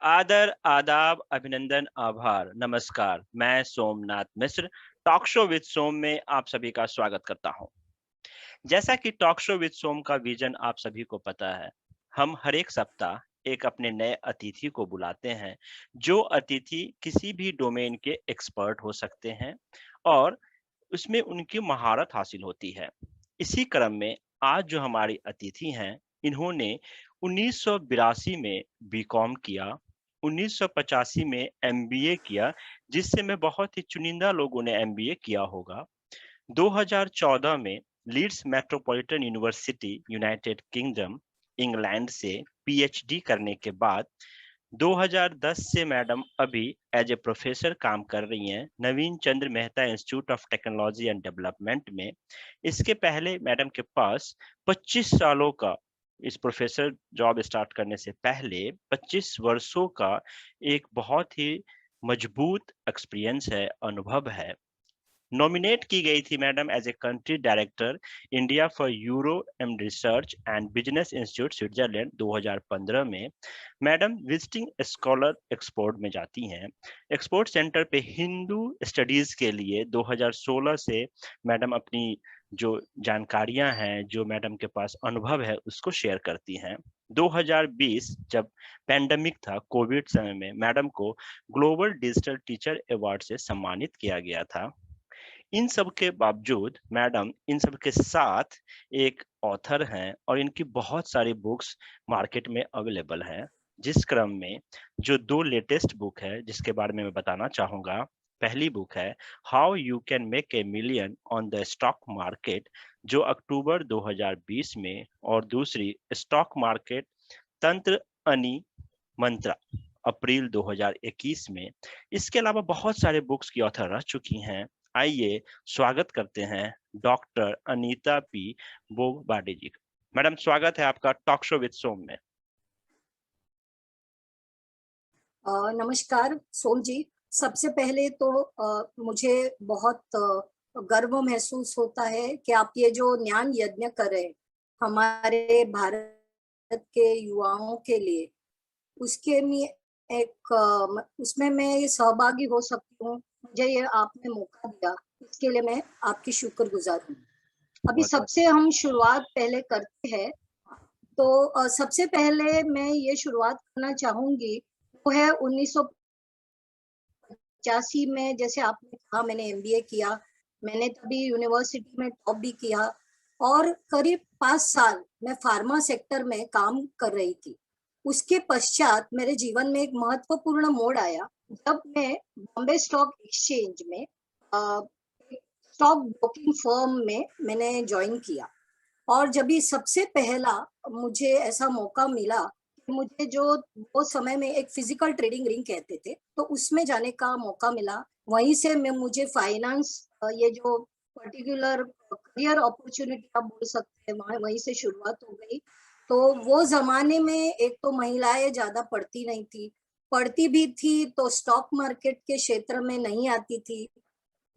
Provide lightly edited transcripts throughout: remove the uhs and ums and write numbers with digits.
आदर, आदाब, अभिनंदन, आभार, नमस्कार। मैं सोमनाथ मिश्र, टॉक शो विद सोम में आप सभी का स्वागत करता हूँ। जैसा कि टॉक शो विद सोम का विजन आप सभी को पता है, हम हर एक सप्ताह एक अपने नए अतिथि को बुलाते हैं, जो अतिथि किसी भी डोमेन के एक्सपर्ट हो सकते हैं और उसमें उनकी महारत हासिल होती है। इसी क्रम में आज जो हमारी अतिथि हैं, इन्होंने 1982 में बीकॉम किया, 1985 में एमबीए किया, जिससे में बहुत ही चुनिंदा लोगों ने एमबीए किया होगा। 2014 में Leeds Metropolitan University, United Kingdom, England से पीएचडी करने के बाद 2010 से मैडम अभी एज ए प्रोफेसर काम कर रही हैं Naveen Chandra Mehta Institute of Technology and Development में। इसके पहले मैडम के पास 25 सालों का, इस प्रोफेसर जॉब स्टार्ट करने से पहले 25 वर्षों का एक बहुत ही मजबूत एक्सपीरियंस है, अनुभव है। नॉमिनेट की गई थी madam as a country director India for euro and research and business institute Switzerland 2015 में। मैडम विजिटिंग स्कॉलर एक्सपोर्ट में जाती हैं। एक्सपोर्ट सेंटर पे हिंदू स्टडीज के लिए 2016 से मैडम अपनी जो जानकारियां हैं, जो मैडम के पास अनुभव है, उसको शेयर करती हैं। 2020 जब पैंडेमिक था, कोविड समय में मैडम को ग्लोबल डिजिटल टीचर अवार्ड से सम्मानित किया गया था। इन सब के बावजूद मैडम इन सब के साथ एक ऑथर हैं और इनकी बहुत सारी बुक्स मार्केट में अवेलेबल हैं। जिस क्रम में जो दो लेटेस्ट बुक है जिसके बारे में मैं बताना चाहूंगा, पहली बुक है how you can make a million on the stock market, जो अक्टूबर 2020 में, और दूसरी स्टॉक मार्केट तंत्र अनि मंत्रा, अप्रैल 2021 में। इसके अलावा बहुत सारे बुक्स की ऑथर रह चुकी हैं। आइए स्वागत करते हैं डॉक्टर अनीता पी बोगबाडे जी का। मैडम, स्वागत है आपका टॉक शो विद सोम में। नमस्कार सोम जी। सबसे पहले तो मुझे बहुत गर्व महसूस होता है कि आप ये जो ज्ञान यज्ञ कर रहे हैं हमारे भारत के युवाओं के लिए, उसके में उसमें मैं सहभागी हो सकती हूँ। मुझे ये आपने मौका दिया, इसके लिए मैं आपकी शुक्रगुजार हूँ। अभी बहुत बहुत सबसे हम शुरुआत पहले करते हैं, तो सबसे पहले मैं ये शुरुआत करना चाहूंगी, वो है 1985 में। जैसे आपने कहा, मैंने एमबीए किया, मैंने तभी यूनिवर्सिटी में टॉप भी किया और करीब 5 साल मैं फार्मा सेक्टर में काम कर रही थी। उसके पश्चात मेरे जीवन में एक महत्वपूर्ण मोड़ आया जब मैं बॉम्बे स्टॉक एक्सचेंज में स्टॉक ब्रोकिंग फर्म में मैंने ज्वाइन किया। और जब भी सबसे पहला मुझे ऐसा मौका मिला कि मुझे, जो वो समय में एक फिजिकल ट्रेडिंग रिंग कहते थे, तो उसमें जाने का मौका मिला। वहीं से मैं मुझे फाइनेंस, ये जो पर्टिकुलर करियर अपॉर्चुनिटी आप बोल सकते हैं, वहीं से शुरुआत हो गई। तो वो जमाने में एक तो महिलाएं ज्यादा पढ़ती नहीं थी, पढ़ती भी थी तो स्टॉक मार्केट के क्षेत्र में नहीं आती थी।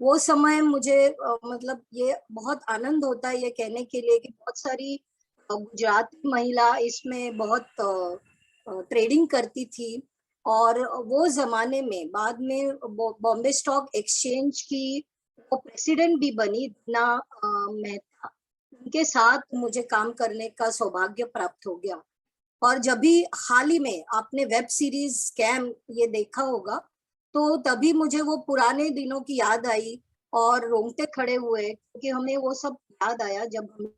वो समय मुझे मतलब ये बहुत आनंद होता है ये कहने के लिए कि बहुत सारी गुजराती महिला इसमें बहुत ट्रेडिंग करती थी। और वो जमाने में बाद में बॉम्बे स्टॉक एक्सचेंज की वो प्रेसिडेंट भी बनी, दीना मेहता। उनके साथ मुझे काम करने का सौभाग्य प्राप्त हो गया। और जब भी हाल ही में आपने वेब सीरीज स्कैम ये देखा होगा, तो तभी मुझे वो पुराने दिनों की याद आई और रोंगटे खड़े हुए, क्योंकि हमें वो सब याद आया जब हम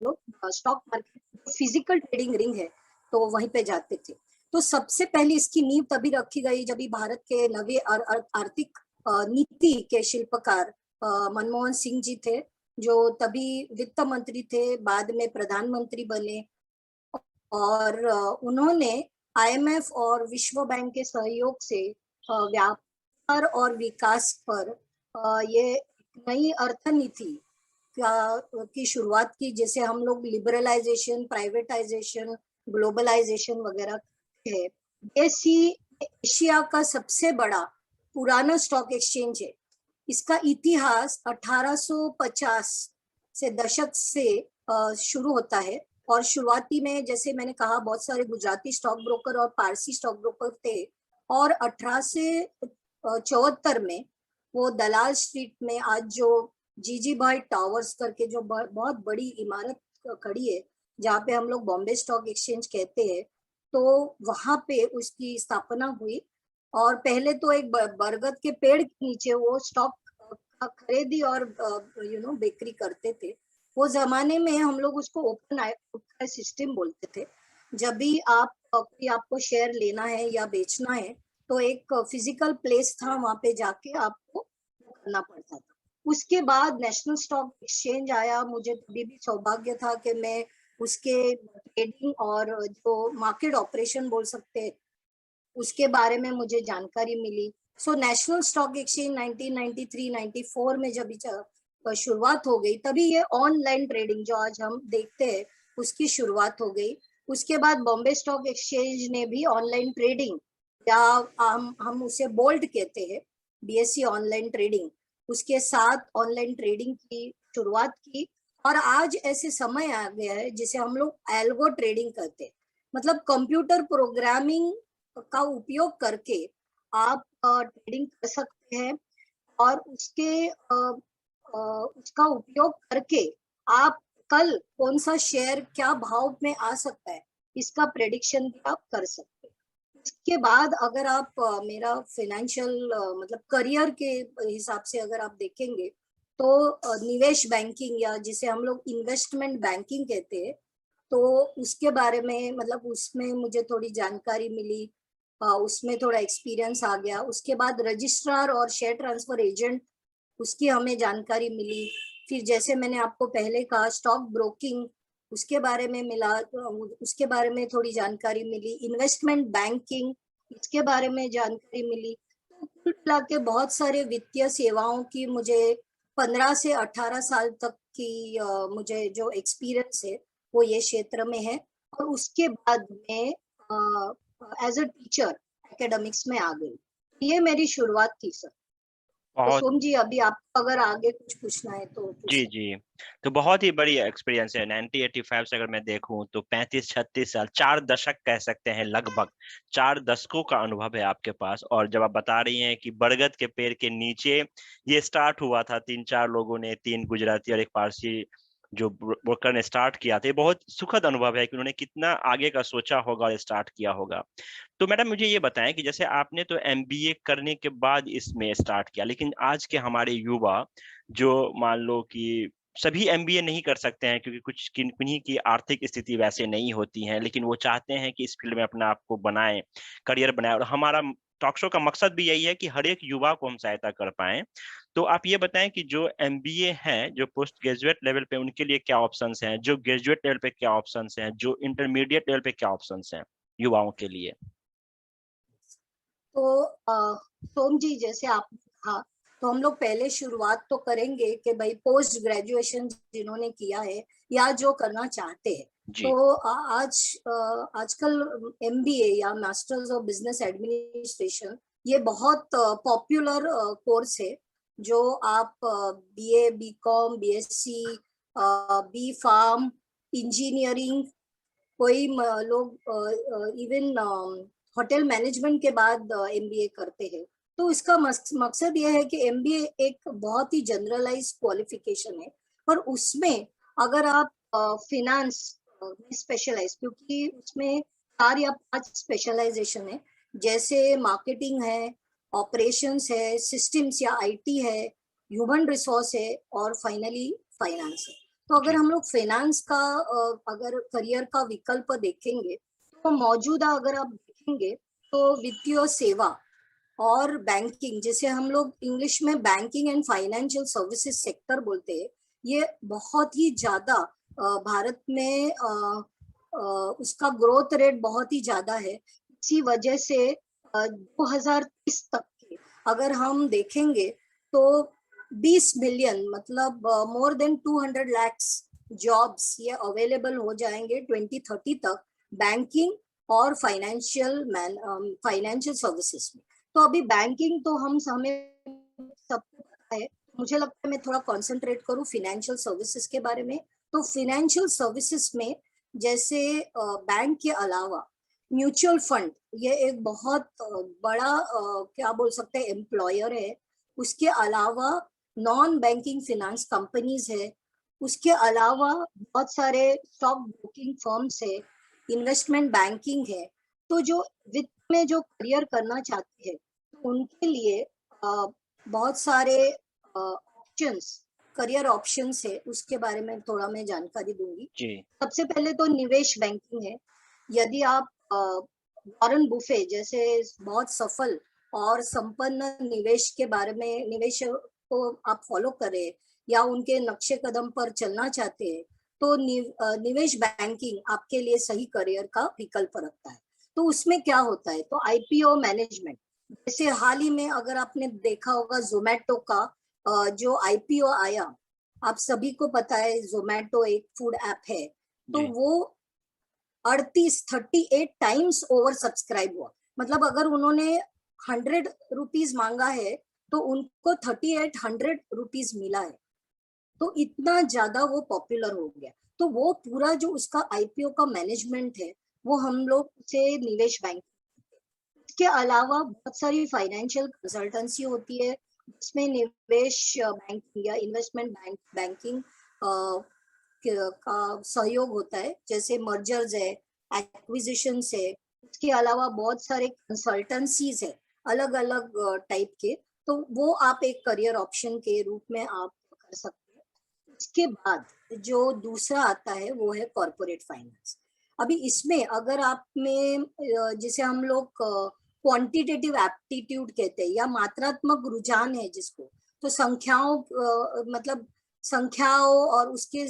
लोग stock market physical trading ring है तो वहीं पे जाते थे। तो सबसे पहले इसकी नींव तभी रखी गई जब भी भारत के नवे आर्थिक नीति के शिल्पकार मनमोहन सिंह जी थे, जो तभी वित्त मंत्री थे, बाद में प्रधानमंत्री बने। और उन्होंने आईएमएफ और विश्व बैंक के सहयोग से व्यापार और विकास पर ये नई अर्थनीति की शुरुआत की, जैसे हम लोग लिबरलाइजेशन, प्राइवेटाइजेशन, ग्लोबलाइजेशन वगैरह है। एशिया का सबसे बड़ा पुराना स्टॉक एक्सचेंज है। इसका इतिहास 1850 से दशक से शुरू होता है। और शुरुआती में जैसे मैंने कहा बहुत सारे गुजराती स्टॉक ब्रोकर और पारसी स्टॉक ब्रोकर थे, और 1874 में वो दलाल स्ट्रीट में आज जो जीजी भाई टावर्स करके जो बहुत बड़ी इमारत खड़ी है, जहाँ पे हम लोग बॉम्बे स्टॉक एक्सचेंज कहते हैं, तो वहां पे उसकी स्थापना हुई। और पहले तो एक बरगद के पेड़ के नीचे वो स्टॉक खरीदी और बिक्री करते थे। वो जमाने में हम लोग उसको ओपन सिस्टम बोलते थे। जब भी कोई आपको शेयर लेना है या बेचना है, तो एक फिजिकल प्लेस था, वहां पे जाके आपको करना पड़ता था। उसके बाद नेशनल स्टॉक एक्सचेंज आया। मुझे तभी भी सौभाग्य था कि मैं उसके ट्रेडिंग और जो मार्केट ऑपरेशन बोल सकते हैं, उसके बारे में मुझे जानकारी मिली। सो नेशनल स्टॉक एक्सचेंज 1993-94 में जब शुरुआत हो गई, तभी ये ऑनलाइन ट्रेडिंग जो आज हम देखते हैं उसकी शुरुआत हो गई। उसके बाद बॉम्बे स्टॉक एक्सचेंज ने भी ऑनलाइन ट्रेडिंग, या हम उसे बोल्ट कहते हैं, बीएससी ऑनलाइन ट्रेडिंग, उसके साथ ऑनलाइन ट्रेडिंग की शुरुआत की। और आज ऐसे समय आ गया है जिसे हम लोग एल्गो ट्रेडिंग करते हैं, मतलब कंप्यूटर प्रोग्रामिंग का उपयोग करके आप ट्रेडिंग कर सकते हैं। और उसका उपयोग करके आप कल कौन सा शेयर क्या भाव में आ सकता है, इसका प्रेडिक्शन भी आप कर सकते हैं। इसके बाद अगर आप मेरा फाइनेंशियल मतलब करियर के हिसाब से अगर आप देखेंगे, तो निवेश बैंकिंग, या जिसे हम लोग इन्वेस्टमेंट बैंकिंग कहते हैं, तो उसके बारे में मतलब उसमें मुझे थोड़ी जानकारी मिली, उसमें थोड़ा एक्सपीरियंस आ गया। उसके बाद रजिस्ट्रार और शेयर ट्रांसफर एजेंट, उसकी हमें जानकारी मिली। फिर जैसे मैंने आपको पहले कहा स्टॉक ब्रोकिंग, उसके बारे में मिला, उसके बारे में थोड़ी जानकारी मिली। इन्वेस्टमेंट बैंकिंग, इसके बारे में जानकारी मिली। तो कुल मिला के बहुत सारे वित्तीय सेवाओं की मुझे 15 से 18 साल तक की मुझे जो एक्सपीरियंस है वो ये क्षेत्र में है। और उसके बाद मैं एज अ टीचर एकेडमिक्स में आ गई। ये मेरी शुरुआत थी सर। तो बहुत सोम जी, अभी आपको अगर आगे कुछ पूछना है तो पूछ जी सकते जी। तो बहुत ही बड़ी एक्सपीरियंस है। 1985 से अगर मैं देखूं तो 35-36 साल, 4 दशक कह सकते हैं, लगभग 4 दशकों का अनुभव है आपके पास। और जब आप बता रही हैं कि बरगद के पेड़ के नीचे ये स्टार्ट हुआ था, 3-4 लोगों ने, 3 गुजराती और एक पारसी जो ब्रोकर ने स्टार्ट किया था, ये बहुत सुखद अनुभव है कि उन्होंने कितना आगे का सोचा होगा और स्टार्ट किया होगा। तो मैडम मुझे ये बताएं कि जैसे आपने तो एमबीए करने के बाद इसमें स्टार्ट किया, लेकिन आज के हमारे युवा जो मान लो कि सभी एमबीए नहीं कर सकते हैं, क्योंकि कुछ किन्हीं की आर्थिक स्थिति वैसे नहीं होती है, लेकिन वो चाहते हैं कि इस फील्ड में अपना आप को बनाएं, करियर बनाएं। और हमारा टॉक शो का मकसद भी यही है कि हर एक युवा को हम सहायता कर पाएं। तो आप ये बताएं कि जो एमबीए हैं, जो पोस्ट ग्रेजुएट लेवल पे, उनके लिए क्या ऑप्शंस हैं, जो ग्रेजुएट लेवल पे क्या ऑप्शंस हैं, जो इंटरमीडिएट लेवल पे क्या ऑप्शंस हैं युवाओं के लिए। तो सोम जी, जैसे आपने कहा, तो हम लोग पहले शुरुआत तो करेंगे कि भाई पोस्ट ग्रेजुएशन जिन्होंने किया है या जो करना चाहते हैं, जी तो आजकल एमबीए या मास्टर्स ऑफ बिजनेस एडमिनिस्ट्रेशन ये बहुत पॉपुलर कोर्स है। जो आप BA, BCom, BSc, B pharm, engineering, कोई लोग इवन होटल मैनेजमेंट के बाद एमबीए करते हैं। तो इसका मकसद यह है कि एमबीए एक बहुत ही जनरलाइज क्वालिफिकेशन है, और उसमें अगर आप फिनांस में स्पेशलाइज, क्योंकि उसमें 4 या 5 स्पेशलाइजेशन है, जैसे मार्केटिंग है, ऑपरेशंस है, सिस्टम्स या आईटी है, ह्यूमन रिसोर्स है, और फाइनली फाइनेंस है। तो अगर जी हम लोग फाइनेंस का अगर करियर का विकल्प देखेंगे, तो मौजूदा अगर आप देखेंगे तो वित्तीय सेवा और बैंकिंग, जिसे हम लोग इंग्लिश में banking and financial services sector बोलते हैं, ये बहुत ही ज्यादा भारत में उसका ग्रोथ रेट बहुत ही ज्यादा है। इसी वजह से 2030 तक के अगर हम देखेंगे, तो 20 बिलियन मतलब मोर देन 200 लैक्स जॉब्स ये अवेलेबल हो जाएंगे 2030 तक, बैंकिंग और फाइनेंशियल सर्विसेज में। तो अभी बैंकिंग तो हम हमें सबको पता है, मुझे लगता है मैं थोड़ा कंसंट्रेट करूं फाइनेंशियल सर्विसेज के बारे में। तो फाइनेंशियल सर्विसेज में जैसे बैंक के अलावा म्यूचुअल फंड, ये एक बहुत बड़ा क्या बोल सकते हैं एम्प्लॉयर है। उसके अलावा नॉन बैंकिंग फाइनेंस कंपनीज है। उसके अलावा बहुत सारे स्टॉक ब्रोकिंग फर्म्स है, इन्वेस्टमेंट बैंकिंग है। तो जो वित्त में जो करियर करना चाहते हैं तो उनके लिए बहुत सारे ऑप्शंस, करियर ऑप्शंस है, उसके बारे में थोड़ा मैं जानकारी दूंगी। जी। सबसे पहले तो निवेश बैंकिंग है। यदि आप वॉरेन बुफे जैसे बहुत सफल और संपन्न निवेश के बारे में, निवेश को आप फॉलो करें या उनके नक्शे कदम पर चलना चाहते हैं तो निवेश बैंकिंग आपके लिए सही करियर का विकल्प रखता है। तो उसमें क्या होता है, तो आईपीओ मैनेजमेंट, जैसे हाल ही में अगर आपने देखा होगा जोमेटो का जो आईपीओ आया, आप सभी को पता है जोमेटो एक फूड ऐप है। तो जी। वो 38 टाइम्स ओवर सब्सक्राइब हुआ। मतलब अगर उन्होंने 100 रुपीज मांगा है तो उनको 3800 रुपीज मिला है। तो इतना ज्यादा वो पॉपुलर हो गया। तो वो पूरा जो उसका आईपीओ का मैनेजमेंट है वो हम लोग से निवेश बैंक। इसके अलावा बहुत सारी फाइनेंशियल कंसल्टेंसी होती है जिसमें निवेश बैंकिंग या इन्वेस्टमेंट बैंकिंग का सहयोग होता है, जैसे मर्जर्स है, एक्विजिशंस है। इसके अलावा बहुत सारे कंसल्टेंसीज है अलग अलग टाइप के। तो वो आप एक करियर ऑप्शन के रूप में आप कर सकते हैं। इसके बाद जो दूसरा आता है वो है कॉर्पोरेट फाइनेंस। अभी इसमें अगर आप में जिसे हम लोग क्वांटिटेटिव एप्टीट्यूड कहते हैं या मात्रात्मक रुझान है जिसको, तो संख्याओं मतलब संख्याओं और उसके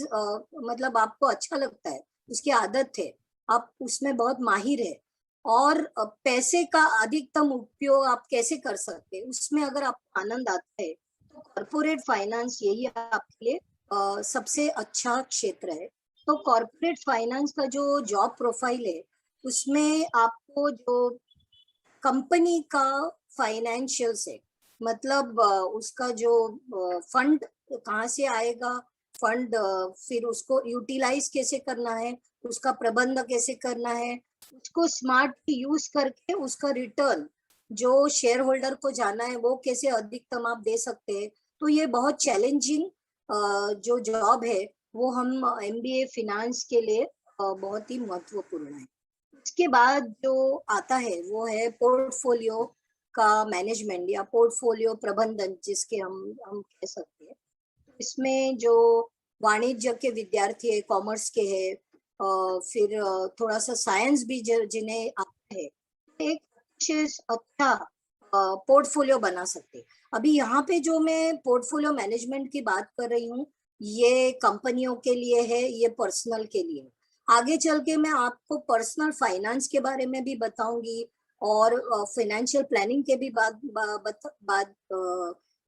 मतलब आपको अच्छा लगता है, उसकी आदत है, आप उसमें बहुत माहिर है और पैसे का अधिकतम उपयोग आप कैसे कर सकते हैं उसमें अगर आपको आनंद आता है तो कॉर्पोरेट फाइनेंस यही आपके लिए सबसे अच्छा क्षेत्र है। तो कॉर्पोरेट फाइनेंस का जो जॉब प्रोफाइल है उसमें आपको जो कंपनी का फाइनेंशियल्स है, मतलब उसका जो फंड कहाँ से आएगा, फंड फिर उसको यूटिलाइज कैसे करना है, उसका प्रबंध कैसे करना है, उसको स्मार्ट यूज करके उसका रिटर्न जो शेयर होल्डर को जाना है वो कैसे अधिकतम आप दे सकते हैं। तो ये बहुत चैलेंजिंग जो जॉब है वो हम एमबीए फिनांस के लिए बहुत ही महत्वपूर्ण है। इसके बाद जो आता है वो है पोर्टफोलियो का मैनेजमेंट या पोर्टफोलियो प्रबंधन जिसके हम कह सकते हैं। इसमें जो वाणिज्य के विद्यार्थी है, कॉमर्स के है, फिर थोड़ा सा साइंस भी जिन्हें आता है, एक अच्छा पोर्टफोलियो बना सकते हैं। अभी यहाँ पे जो मैं पोर्टफोलियो मैनेजमेंट की बात कर रही हूँ ये कंपनियों के लिए है, ये पर्सनल के लिए है। आगे चल के मैं आपको पर्सनल फाइनेंस के बारे में भी बताऊंगी और फाइनेंशियल प्लानिंग के भी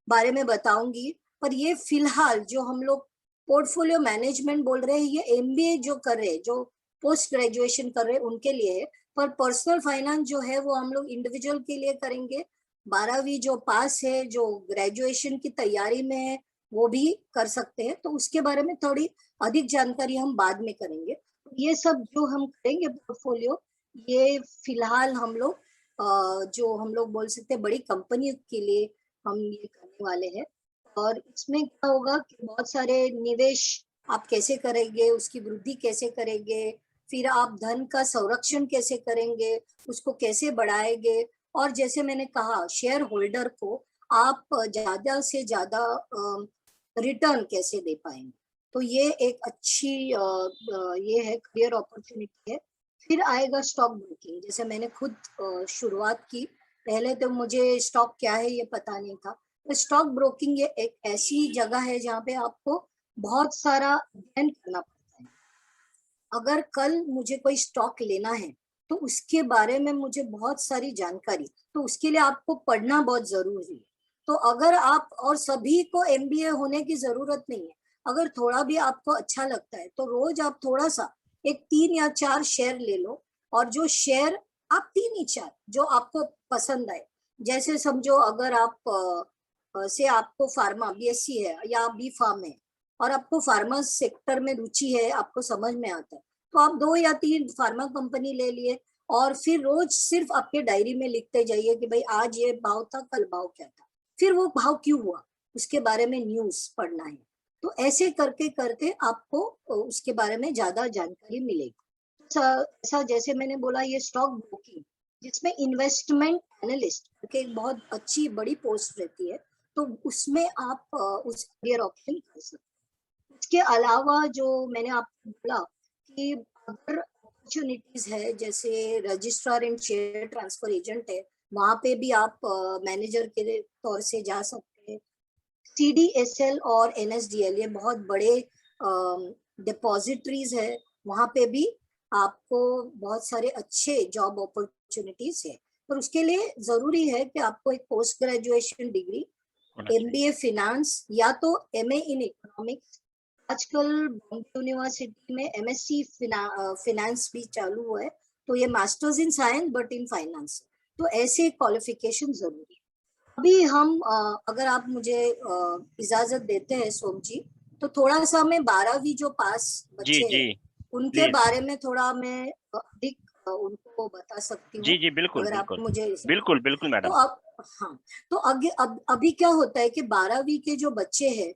बारे में बताऊंगी। पर ये फिलहाल जो हम लोग पोर्टफोलियो मैनेजमेंट बोल रहे हैं ये एमबीए जो कर रहे हैं, जो पोस्ट ग्रेजुएशन कर रहे हैं उनके लिए है। पर पर्सनल फाइनेंस जो है वो हम लोग इंडिविजुअल के लिए करेंगे। 12वीं जो पास है, जो ग्रेजुएशन की तैयारी में है, वो भी कर सकते हैं। तो उसके बारे में थोड़ी अधिक जानकारी हम बाद में करेंगे। ये सब जो हम करेंगे पोर्टफोलियो, ये फिलहाल हम लोग जो हम लोग बोल सकते हैं बड़ी कंपनी के लिए हम ये करने वाले हैं। और इसमें क्या होगा कि बहुत सारे निवेश आप कैसे करेंगे, उसकी वृद्धि कैसे करेंगे, फिर आप धन का संरक्षण कैसे करेंगे, उसको कैसे बढ़ाएंगे, और जैसे मैंने कहा शेयर होल्डर को आप ज्यादा से ज्यादा रिटर्न कैसे दे पाएंगे। तो ये एक अच्छी ये है करियर अपॉर्चुनिटी है। फिर आएगा स्टॉक ब्रोकिंग, जैसे मैंने खुद शुरुआत की, पहले तो मुझे स्टॉक क्या है ये पता नहीं था। तो स्टॉक ब्रोकिंग ये एक ऐसी जगह है जहाँ पे आपको बहुत सारा अध्ययन करना पड़ता है। अगर कल मुझे कोई स्टॉक लेना है तो उसके बारे में मुझे बहुत सारी जानकारी, तो उसके लिए आपको पढ़ना बहुत जरूरी है। तो अगर आप, और सभी को एमबीए होने की जरूरत नहीं है, अगर थोड़ा भी आपको अच्छा लगता है तो रोज आप थोड़ा सा एक 3 या 4 शेयर ले लो। और जो शेयर आप 3 ही 4 जो आपको पसंद आए, जैसे समझो अगर आप से आपको फार्मा बीएससी है या बी फार्म है और आपको फार्मा सेक्टर में रुचि है, आपको समझ में आता है, तो आप 2 या 3 फार्मा कंपनी ले लिए और फिर रोज सिर्फ आपके डायरी में लिखते जाइए कि भाई आज ये भाव था, कल भाव क्या था, फिर वो भाव क्यों हुआ, उसके बारे में न्यूज पढ़ना है। तो ऐसे करके करके आपको उसके बारे में ज्यादा जानकारी मिलेगी। ऐसा जैसे मैंने बोला, ये स्टॉक ब्रोकिंग जिसमें इन्वेस्टमेंट एनालिस्ट करके एक बहुत अच्छी बड़ी पोस्ट रहती है, तो उसमें आप उस करियर ऑप्शन कर सकते हैं। इसके अलावा जो मैंने आपको बोला कि अगर अपॉर्चुनिटीज है, जैसे registrar and share transfer agent है, वहां पे भी आप मैनेजर के तौर से जा सकते हैं। CDSL और NSDL ये बहुत बड़े डिपॉजिटरीज है, वहां पे भी आपको बहुत सारे अच्छे जॉब अपॉर्चुनिटीज है। पर उसके लिए जरूरी है कि आपको एक पोस्ट ग्रेजुएशन डिग्री, होना चाहिए। MBA फिनांस या तो MA इन इकोनॉमिक्स, आजकल बॉम्बे यूनिवर्सिटी में MSc फिनांस भी चालू हुआ है, तो ये masters in science but in finance, तो ऐसे क्वालिफिकेशन जरूरी है। अभी हम अगर आप मुझे इजाजत देते हैं सोम जी, तो थोड़ा सा मैं 12वीं जो पास जी, बच्चे जी, हैं उनके प्लीज़। बारे में थोड़ा मैं अधिक उनको बता सकती जी, हूँ, जी, बिल्कुल, अगर आप बिल्कुल। मुझे बिल्कुल, बिल्कुल तो मैडम। अब हाँ, तो आगे अब अभी क्या होता है कि 12वीं के जो बच्चे हैं,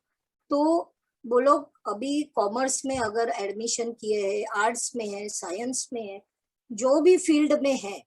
तो वो लोग अभी कॉमर्स में अगर एडमिशन किए हैं, आर्ट्स में है, साइंस में है, जो भी फील्ड में है,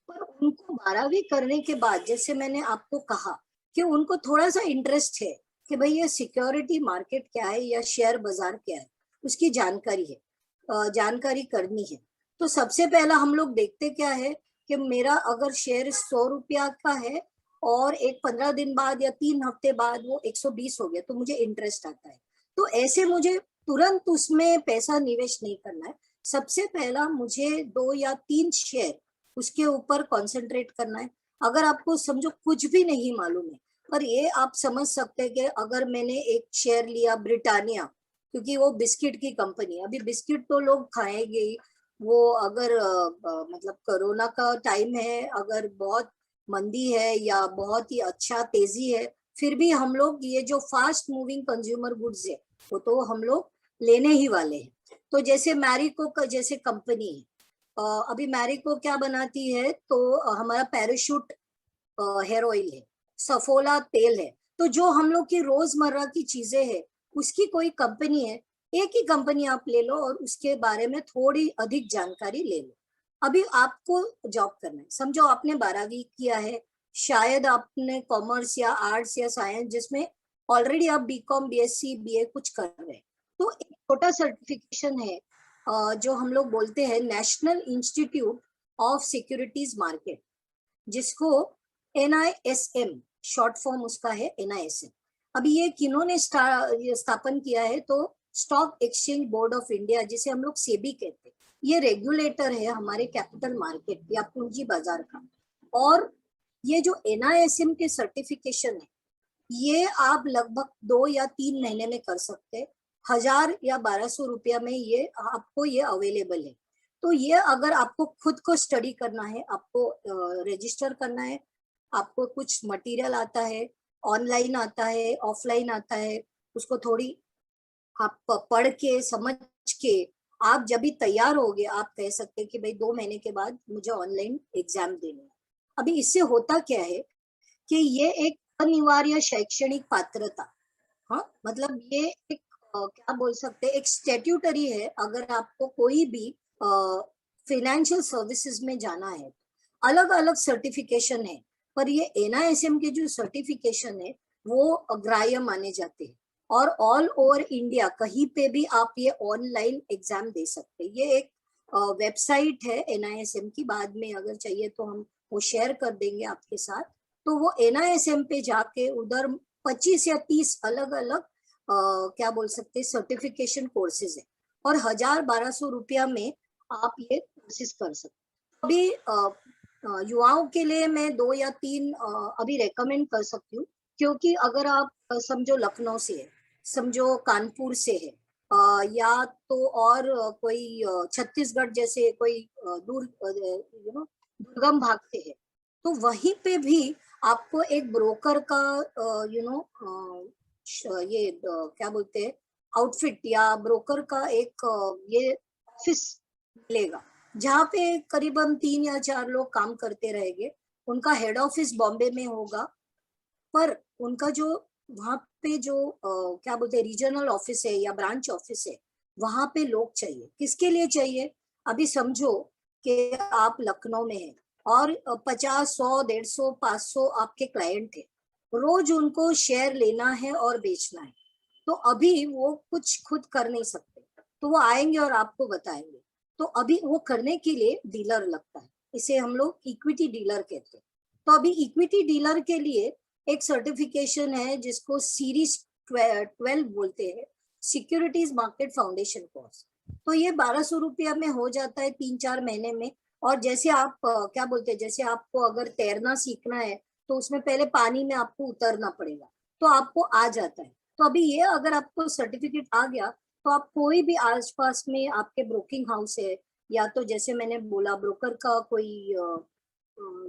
पर उनको 12वीं करने के बाद जैसे मैंने आपको कहा कि उनको थोड़ा सा इंटरेस्ट है कि भाई ये सिक्योरिटी मार्केट क्या है या शेयर बाजार क्या है, उसकी जानकारी है, जानकारी करनी है। तो सबसे पहला हम लोग देखते क्या है कि मेरा अगर शेयर 100 रुपया का है और एक 15 दिन बाद या 3 हफ्ते बाद वो 120 हो गया, तो मुझे इंटरेस्ट आता है। तो ऐसे मुझे तुरंत उसमें पैसा निवेश नहीं करना है। सबसे पहला मुझे 2 या 3 शेयर उसके ऊपर कंसंट्रेट करना है। अगर आपको समझो कुछ भी नहीं मालूम है, पर ये आप समझ सकते हैं कि अगर मैंने एक शेयर लिया ब्रिटानिया, क्योंकि वो बिस्किट की कंपनी है, अभी बिस्किट तो लोग खाएंगे ही। वो अगर मतलब कोरोना का टाइम है, अगर बहुत मंदी है या बहुत ही अच्छा तेजी है, फिर भी हम लोग ये जो फास्ट मूविंग कंज्यूमर गुड्स है, वो तो हम लोग लेने ही वाले हैं। तो जैसे मैरिको का जैसे कंपनी है, अभी मैरिको क्या बनाती है, तो हमारा पैराशूट हेयर ऑयल है, सफोला तेल है, तो जो हम लोग की रोजमर्रा की चीजें हैं, उसकी कोई कंपनी है, एक ही कंपनी आप ले लो और उसके बारे में थोड़ी अधिक जानकारी ले लो। अभी आपको जॉब करना है, समझो आपने 12वीं किया है, शायद आपने कॉमर्स या आर्ट्स या साइंस जिसमें ऑलरेडी आप BCom BSc BA कुछ कर रहे हैं, तो एक छोटा सर्टिफिकेशन है जो हम लोग बोलते हैं national institute of securities market, जिसको NISM शॉर्ट फॉर्म उसका है, NISM। अभी ये किन्होंने स्थापन किया है, तो stock exchange board of India, जिसे हम लोग सेबी कहते हैं, ये रेगुलेटर है हमारे कैपिटल मार्केट या पूंजी बाजार का। और ये जो NISM के सर्टिफिकेशन है, ये आप लगभग 2 या 3 महीने में कर सकते हैं। 1000 या 1200 रुपया में ये आपको ये अवेलेबल है। तो ये अगर आपको खुद को स्टडी करना है, आपको रजिस्टर करना है, आपको कुछ मटेरियल आता है, ऑनलाइन आता है, ऑफलाइन आता है, उसको थोड़ी आप पढ़ के समझ के आप जब भी तैयार होगे, आप कह सकते हैं कि भाई 2 महीने के बाद मुझे ऑनलाइन एग्जाम देना है। अभी इससे होता क्या है कि ये एक अनिवार्य शैक्षणिक पात्रता, हाँ, मतलब ये एक क्या बोल सकते हैं, एक स्टेट्यूटरी है। अगर आपको कोई भी फाइनेंशियल सर्विसेज में जाना है, अलग अलग सर्टिफिकेशन है, पर ये NISM के जो सर्टिफिकेशन है वो अग्राह्य माने जाते हैं। और ऑल ओवर इंडिया कहीं पे भी आप ये ऑनलाइन एग्जाम दे सकते हैं। ये एक वेबसाइट है NISM की, बाद में अगर चाहिए तो हम वो शेयर कर देंगे आपके साथ। तो वो NISM पे जाके उधर 25 या 30 अलग अलग क्या बोल सकते हैं सर्टिफिकेशन कोर्सेज है, और 1000-1200 रुपया में आप ये कोर्सेज कर सकते। अभी युवाओं के लिए मैं 2 या 3 अभी रेकमेंड कर सकती हूँ, क्योंकि अगर आप समझो लखनऊ से है, समझो कानपुर से है, या तो और कोई छत्तीसगढ़ जैसे कोई दूर दुर्गम भाग से है, तो वहीं पे भी आपको एक ब्रोकर का ये क्या बोलते हैं आउटफिट, या ब्रोकर का एक ये ऑफिस मिलेगा, जहाँ पे करीबन 3 या 4 लोग काम करते रहेंगे। उनका हेड ऑफिस बॉम्बे में होगा, पर उनका जो वहाँ पे जो क्या बोलते हैं रीजनल ऑफिस है या ब्रांच ऑफिस है, वहाँ पे लोग चाहिए। किसके लिए चाहिए? अभी समझो कि आप लखनऊ में हैं और 50, 100, 150, 500 आपके क्लाइंट है। रोज उनको शेयर लेना है और बेचना है। तो अभी वो कुछ खुद कर नहीं सकते, तो वो आएंगे और आपको बताएंगे। तो अभी वो करने के लिए डीलर लगता है, इसे हम लोग इक्विटी डीलर कहते हैं। तो अभी इक्विटी डीलर के लिए एक सर्टिफिकेशन है जिसको सीरीज 12 बोलते हैं, सिक्योरिटीज मार्केट फाउंडेशन कोर्स। तो ये 1200 रुपया में हो जाता है 3-4 महीने में। और जैसे आप क्या बोलते हैं, जैसे आपको अगर तैरना सीखना है तो उसमें पहले पानी में आपको उतरना पड़ेगा, तो आपको आ जाता है। तो अभी ये अगर आपको सर्टिफिकेट आ गया, तो आप कोई भी आसपास में आपके ब्रोकिंग हाउस है, या तो जैसे मैंने बोला ब्रोकर का कोई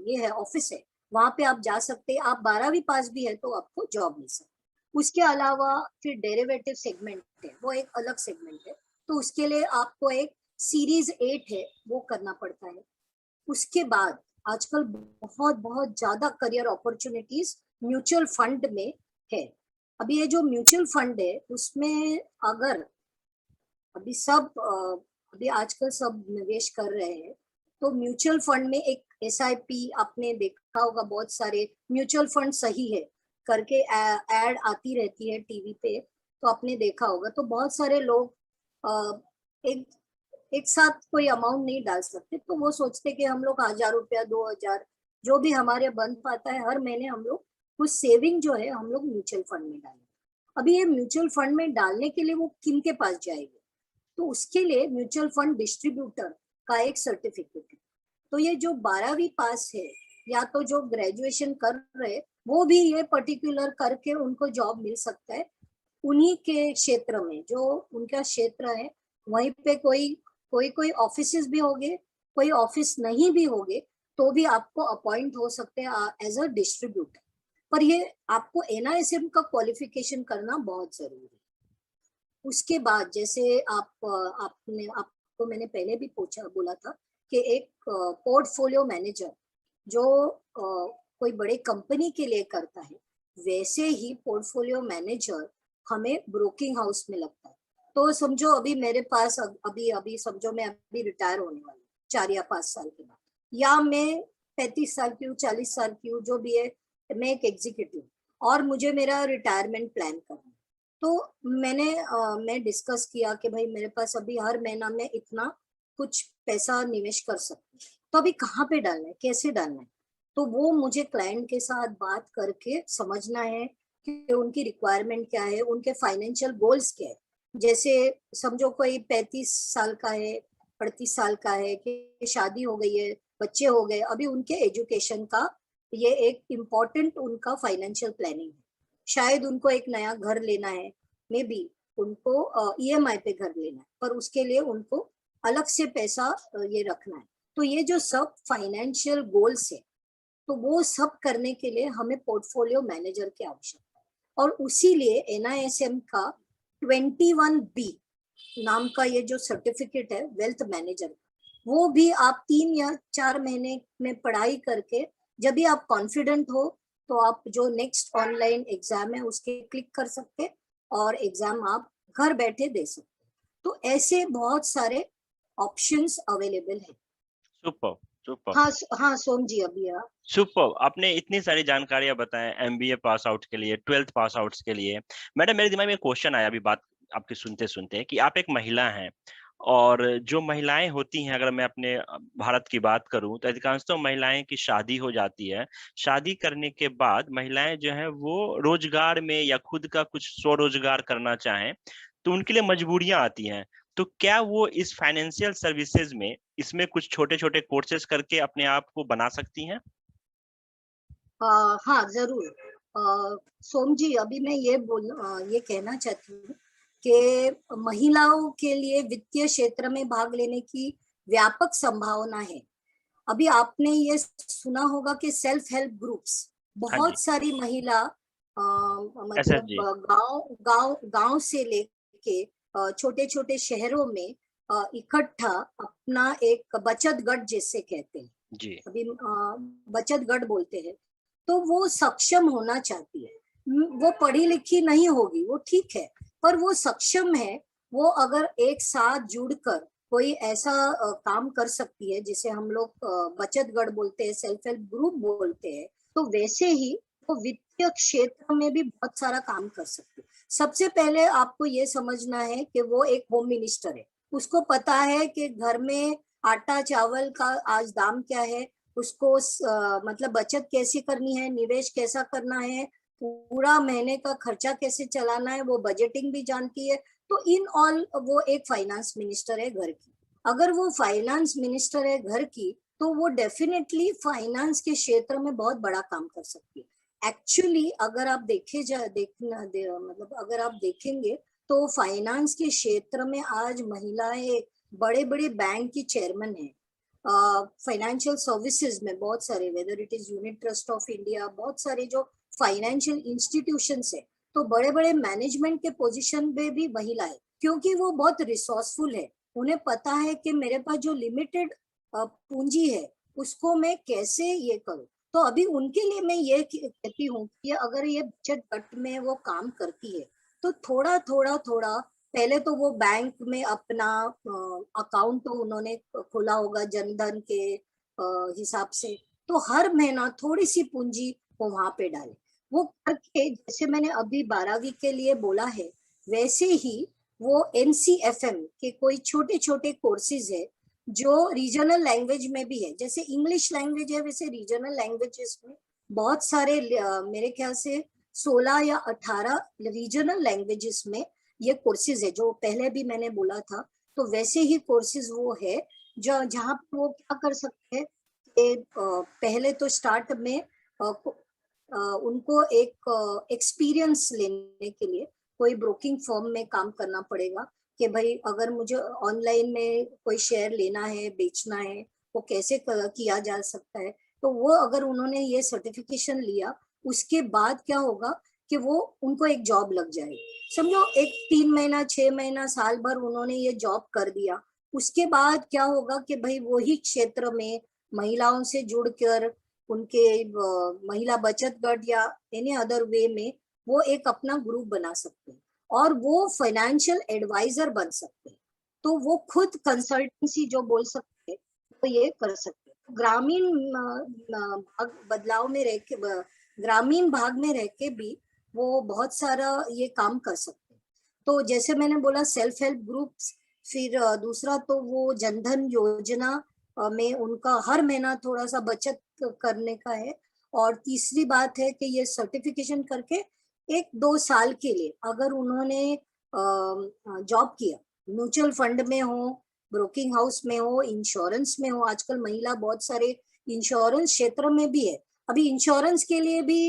ये है ऑफिस है, वहां पे आप जा सकते हैं। आप 12वीं पास भी है तो आपको जॉब मिल सकती है। उसके अलावा फिर डेरिवेटिव सेगमेंट है, वो एक अलग सेगमेंट है। तो उसके लिए आपको एक सीरीज 8 है, वो करना पड़ता है। उसके बाद आजकल बहुत बहुत ज्यादा करियर अपॉर्चुनिटीज म्यूचुअल फंड में है। अभी ये जो म्यूचुअल फंड है उसमें अगर अभी सब अभी आजकल सब निवेश कर रहे हैं, तो म्यूचुअल फंड में एक एसआईपी आपने देखा होगा, बहुत सारे म्यूचुअल फंड सही है करके एड आती रहती है टीवी पे, तो आपने देखा होगा। तो बहुत सारे लोग एक एक साथ कोई अमाउंट नहीं डाल सकते, तो वो सोचते कि हम लोग 1000 रुपया 2000 जो भी हमारे बन पाता है हर महीने हम लोग कुछ सेविंग जो है हम लोग म्यूचुअल फंड में डालें। अभी ये म्यूचुअल फंड में डालने के लिए वो किन के पास जाएगी? तो उसके लिए म्यूचुअल फंड डिस्ट्रीब्यूटर का एक सर्टिफिकेट है। तो ये जो 12वीं पास है या तो जो ग्रेजुएशन कर रहे, वो भी ये पर्टिकुलर करके उनको जॉब मिल सकता है। उन्हीं के क्षेत्र में जो उनका क्षेत्र है वहीं पे कोई कोई कोई ऑफिस भी होंगे, कोई ऑफिस नहीं भी होंगे, तो भी आपको अपॉइंट हो सकते हैं एज अ डिस्ट्रीब्यूटर। पर ये आपको एनआईएसएम का क्वालिफिकेशन करना बहुत जरूरी है। उसके बाद जैसे आपको मैंने पहले भी पूछा बोला था कि एक पोर्टफोलियो मैनेजर जो कोई बड़े कंपनी के लिए करता है, वैसे ही पोर्टफोलियो मैनेजर हमें ब्रोकिंग हाउस में लगता है। तो समझो अभी मेरे पास अभी अभी समझो मैं अभी रिटायर होने वाली 4 या 5 साल के बाद, या मैं 35 साल की हूँ, 40 साल की हूँ, जो भी है, मैं एक एग्जीक्यूटिव और मुझे मेरा रिटायरमेंट प्लान करना है। तो मैं डिस्कस किया कि भाई मेरे पास अभी हर महीना में इतना कुछ पैसा निवेश कर सकती हूँ, तो अभी कहाँ पे डालना है, कैसे डालना है? तो वो मुझे क्लाइंट के साथ बात करके समझना है कि उनकी रिक्वायरमेंट क्या है, उनके फाइनेंशियल गोल्स क्या है। जैसे समझो कोई 35 साल का है, 38 साल का है, कि शादी हो गई है, बच्चे हो गए, अभी उनके एजुकेशन का ये एक इम्पोर्टेंट उनका फाइनेंशियल प्लानिंग है। शायद उनको एक नया घर लेना है, मे बी उनको ईएमआई पे घर लेना है, पर उसके लिए उनको अलग से पैसा ये रखना है। तो ये जो सब फाइनेंशियल गोल्स है, तो वो सब करने के लिए हमें पोर्टफोलियो मैनेजर की आवश्यकता है। और उसी लिए एनआईएसएम का 21B नाम का ये जो सर्टिफिकेट है वेल्थ मैनेजर, वो भी आप 3 या 4 महीने में पढ़ाई करके जब भी आप कॉन्फिडेंट हो, तो आप जो नेक्स्ट ऑनलाइन एग्जाम है उसके क्लिक कर सकते और एग्जाम आप घर बैठे दे सकते। तो ऐसे बहुत सारे ऑप्शंस अवेलेबल है। सुपर, सुपर, हाँ हाँ सोम जी, अभी सुपर। आपने इतनी सारी जानकारियां बताएं एमबीए पास आउट के लिए, 12th पास आउट्स के लिए। मैडम, मेरे दिमाग में एक क्वेश्चन आया अभी बात आपकी सुनते सुनते कि आप एक महिला हैं, और जो महिलाएं होती हैं, अगर मैं अपने भारत की बात करूं तो अधिकांशतः महिलाएं की शादी हो जाती है। शादी करने के बाद महिलाएं जो है वो रोजगार में या खुद का कुछ स्वरोजगार करना चाहें, तो उनके लिए मजबूरियां आती हैं। तो क्या वो इस फाइनेंशियल सर्विसेज में इसमें कुछ छोटे छोटे कोर्सेज करके अपने आप को बना सकती हैं? हाँ जरूर। सोम जी, अभी मैं ये कहना चाहती हूँ कि महिलाओं के लिए वित्तीय क्षेत्र में भाग लेने की व्यापक संभावना है। अभी आपने ये सुना होगा कि सेल्फ हेल्प ग्रुप्स, हाँ जी। बहुत सारी महिला मतलब एसएचजी। गांव गांव गांव से लेके छोटे छोटे शहरों में इकट्ठा अपना एक बचत गट जैसे कहते हैं, जी। अभी बचत गट बोलते हैं, तो वो सक्षम होना चाहती है। वो पढ़ी लिखी नहीं होगी, वो ठीक है, पर वो सक्षम है। वो अगर एक साथ जुड़कर कोई ऐसा काम कर सकती है जिसे हम लोग बचत गट बोलते हैं, सेल्फ हेल्प ग्रुप बोलते हैं, तो वैसे ही वो वित्तीय क्षेत्र में भी बहुत सारा काम कर सकती है। सबसे पहले आपको ये समझना है कि वो एक होम मिनिस्टर है, उसको पता है कि घर में आटा चावल का आज दाम क्या है, उसको मतलब बचत कैसी करनी है, निवेश कैसा करना है, पूरा महीने का खर्चा कैसे चलाना है, वो बजटिंग भी जानती है। तो इन ऑल वो एक फाइनेंस मिनिस्टर है घर की। अगर वो फाइनेंस मिनिस्टर है घर की, तो वो डेफिनेटली फाइनेंस के क्षेत्र में बहुत बड़ा काम कर सकती है। एक्चुअली अगर आप मतलब अगर आप देखेंगे तो फाइनेंस के क्षेत्र में आज महिलाएं बड़े बड़े बैंक की चेयरमैन है। फाइनेंशियल सर्विसेज में बहुत सारे, whether it is unit trust of India, बहुत सारे जो फाइनेंशियल इंस्टीट्यूशंस है, तो बड़े बड़े मैनेजमेंट के पोजीशन पे भी महिला है, क्योंकि वो बहुत रिसोर्सफुल है। उन्हें पता है कि मेरे पास जो लिमिटेड पूंजी है उसको मैं कैसे ये करूं। तो अभी उनके लिए मैं ये कहती हूँ कि अगर ये बचत गट में वो काम करती है, तो थोड़ा थोड़ा थोड़ा पहले तो वो बैंक में अपना अकाउंट तो उन्होंने खोला होगा जनधन के हिसाब से, तो हर महीना थोड़ी सी पूंजी वो वहां पे डाले। वो करके, जैसे मैंने अभी 12वीं के लिए बोला है, वैसे ही वो एनसीएफएम के कोई छोटे छोटे कोर्सेज है जो रीजनल लैंग्वेज में भी है। जैसे इंग्लिश लैंग्वेज है, वैसे रीजनल लैंग्वेजेस में बहुत सारे मेरे ख्याल से 16 या 18 रीजनल लैंग्वेजेस में ये कोर्सेज है, जो पहले भी मैंने बोला था। तो वैसे ही कोर्सेज वो है जो जहाँ पे वो क्या कर सकते हैं कि पहले तो स्टार्ट में उनको एक एक्सपीरियंस लेने के लिए कोई ब्रोकिंग फर्म में काम करना पड़ेगा कि भाई अगर मुझे ऑनलाइन में कोई शेयर लेना है, बेचना है, वो कैसे किया जा सकता है। तो वो अगर उन्होंने ये सर्टिफिकेशन लिया, उसके बाद क्या होगा कि वो उनको एक जॉब लग जाएगी। समझो एक 3 महीना 6 महीना साल भर उन्होंने ये जॉब कर दिया, उसके बाद क्या होगा कि भाई वही क्षेत्र में महिलाओं से जुड़कर उनके महिला बचत गट या एनी अदर वे में वो एक अपना ग्रुप बना सकते हैं और वो फाइनेंशियल एडवाइजर बन सकते हैं। तो वो खुद कंसल्टेंसी जो बोल सकते हैं, तो ये कर सकते हैं। ग्रामीण भाग बदलाव में रह के ग्रामीण भाग में रह के भी वो बहुत सारा ये काम कर सकते हैं। तो जैसे मैंने बोला सेल्फ हेल्प ग्रुप्स, फिर दूसरा तो वो जनधन योजना में उनका हर महीना थोड़ा सा बचत करने का है। और तीसरी बात है कि ये सर्टिफिकेशन करके 1-2 साल के लिए अगर उन्होंने जॉब किया, म्यूचुअल फंड में हो, ब्रोकिंग हाउस में हो, इंश्योरेंस में हो, आजकल महिला बहुत सारे इंश्योरेंस क्षेत्र में भी है। अभी इंश्योरेंस के लिए भी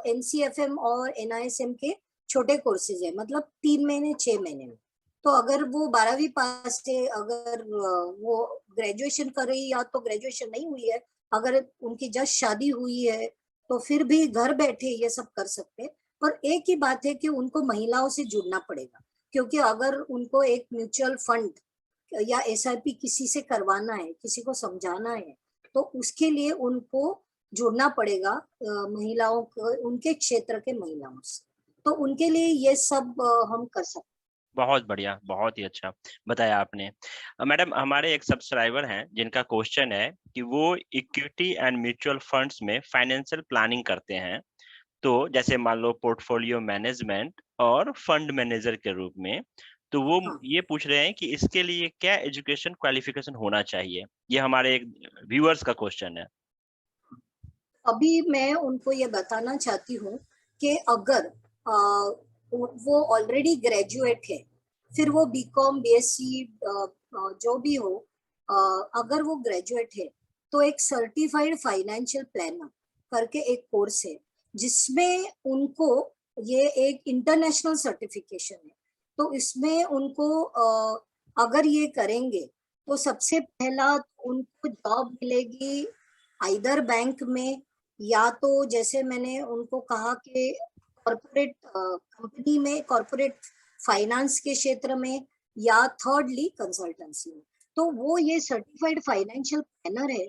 एनसीएफएम और एनआईएसएम के छोटे कोर्सेज है, मतलब 3 महीने 6 महीने में। तो अगर वो 12वीं पास है, अगर वो ग्रेजुएशन कर रही, या तो ग्रेजुएशन नहीं हुई है, अगर उनकी जस्ट शादी हुई है, तो फिर भी घर बैठे ये सब कर सकते हैं। पर एक ही बात है कि उनको महिलाओं से जुड़ना पड़ेगा, क्योंकि अगर उनको एक म्यूचुअल फंड या एसआईपी किसी से करवाना है, किसी को समझाना है, तो उसके लिए उनको जुड़ना पड़ेगा महिलाओं को, उनके क्षेत्र के महिलाओं से। तो उनके लिए ये सब हम कर सकते हैं। बहुत बढ़िया, बहुत ही अच्छा बताया आपने। मैडम, हमारे एक सब्सक्राइबर हैं जिनका क्वेश्चन है कि वो इक्विटी एंड म्यूचुअल फंड्स में फाइनेंशियल प्लानिंग करते हैं। तो जैसे मान लो पोर्टफोलियो मैनेजमेंट और फंड मैनेजर के रूप में। तो वो हाँ, ये पूछ रहे हैं कि इसके लिए क्या एजुकेशन क्वालिफिकेशन होना चाहिए? ये हमारे एक व्यूअर्स का क्वेश्चन है। अभी मैं उनको ये बताना चाहती हूँ कि अगर वो ऑलरेडी ग्रेजुएट है, फिर वो बीकॉम बीएससी जो भी हो, अगर वो ग्रेजुएट है, तो एक सर्टिफाइड फाइनेंशियल प्लानर करके एक कोर्स है, जिसमें उनको ये एक इंटरनेशनल सर्टिफिकेशन है। तो इसमें उनको अगर ये करेंगे, तो सबसे पहला उनको जॉब मिलेगी आइदर बैंक में, या तो जैसे मैंने उनको कहा कि कॉर्पोरेट कंपनी में, कॉर्पोरेट फाइनेंस के क्षेत्र में, या थर्डली कंसल्टेंसी में। तो वो ये सर्टिफाइड फाइनेंशियल प्लानर है,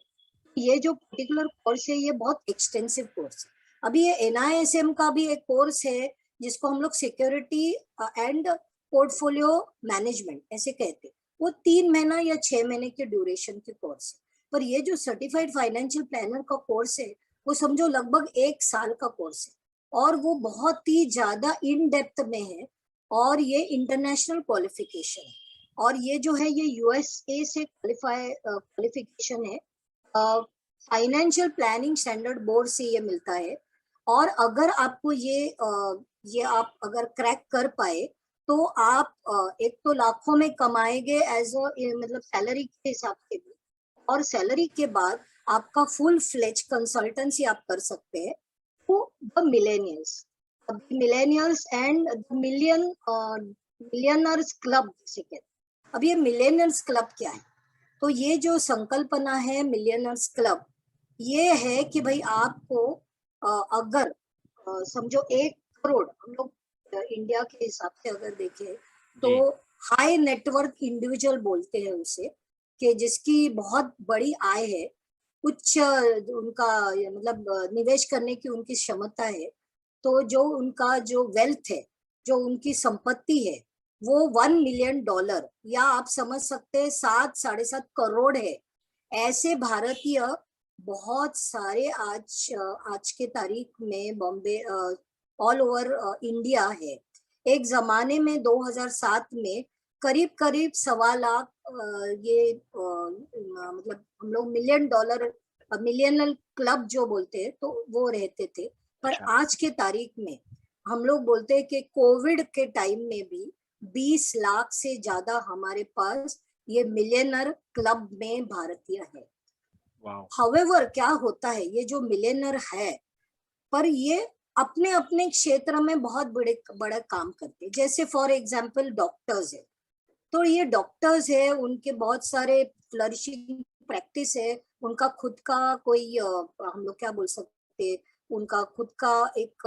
ये जो पर्टिकुलर कोर्स है ये बहुत एक्सटेंसिव कोर्स है। अभी ये NISM का भी एक कोर्स है जिसको हम लोग सिक्योरिटी एंड पोर्टफोलियो मैनेजमेंट ऐसे कहते हैं, वो 3 महीना या 6 महीने के ड्यूरेशन के कोर्स है। पर ये जो सर्टिफाइड फाइनेंशियल प्लानर का कोर्स है वो समझो लगभग 1 साल का कोर्स है, और वो बहुत ही ज्यादा इन डेप्थ में है, और ये इंटरनेशनल क्वालिफिकेशन है, और ये जो है ये USA से क्वालिफिकेशन है, फाइनेंशियल प्लानिंग स्टैंडर्ड बोर्ड से ये मिलता है। और अगर आपको ये आप अगर क्रैक कर पाए तो आप एक तो लाखों में कमाएंगे एज मतलब सैलरी के हिसाब से भी, और सैलरी के बाद आपका फुल फ्लेज कंसल्टेंसी आप कर सकते हैं to the millennials and the millionaires club जिसे कहते हैं। अब ये मिलेनियल्स क्लब क्या है? तो ये जो संकल्पना है मिलियनर्स क्लब, ये है कि भाई आपको अगर समझो 1 करोड़, हम लोग इंडिया के हिसाब से अगर देखें तो जी, हाई नेटवर्थ इंडिविजुअल बोलते हैं उसे, कि जिसकी बहुत बड़ी आय है, उच्च उनका मतलब निवेश करने की उनकी क्षमता है। तो जो उनका जो वेल्थ है, जो उनकी संपत्ति है, वो $1 मिलियन, या आप समझ सकते हैं 7-7.5 करोड़ है। ऐसे भारतीय बहुत सारे आज के तारीख में बॉम्बे ऑल ओवर इंडिया है। एक जमाने में 2007 में करीब करीब 1.25 लाख ये मतलब हम लोग $1 मिलियन मिलियनल क्लब जो बोलते हैं तो वो रहते थे। पर अच्छा, आज के तारीख में हम लोग बोलते हैं कि कोविड के टाइम में भी 20 लाख से ज्यादा हमारे पास ये मिलियनर क्लब में भारतीय है। वाओ! हाउएवर क्या होता है, ये जो मिलियनर है, पर ये अपने अपने क्षेत्र में बहुत बड़े बड़ा काम करते हैं। जैसे फॉर एग्जांपल डॉक्टर्स है, तो ये डॉक्टर्स है, उनके बहुत सारे फ्लरिशिंग प्रैक्टिस है, उनका खुद का कोई हम लोग क्या बोल सकते हैं, उनका खुद का एक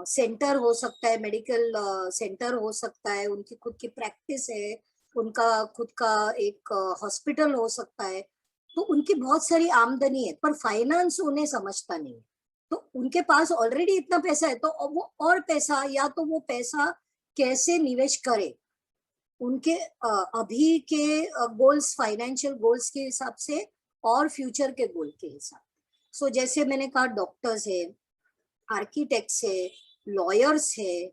सेंटर हो सकता है, मेडिकल सेंटर हो सकता है, उनकी खुद की प्रैक्टिस है, उनका खुद का एक हॉस्पिटल हो सकता है। तो उनकी बहुत सारी आमदनी है, पर फाइनेंस उन्हें समझता नहीं है। तो उनके पास ऑलरेडी इतना पैसा है, तो वो और पैसा, या तो वो पैसा कैसे निवेश करे उनके अभी के गोल्स, फाइनेंशियल गोल्स के हिसाब से और फ्यूचर के गोल के हिसाब। सो जैसे मैंने कहा डॉक्टर्स है, आर्किटेक्ट्स है, लॉयर्स है,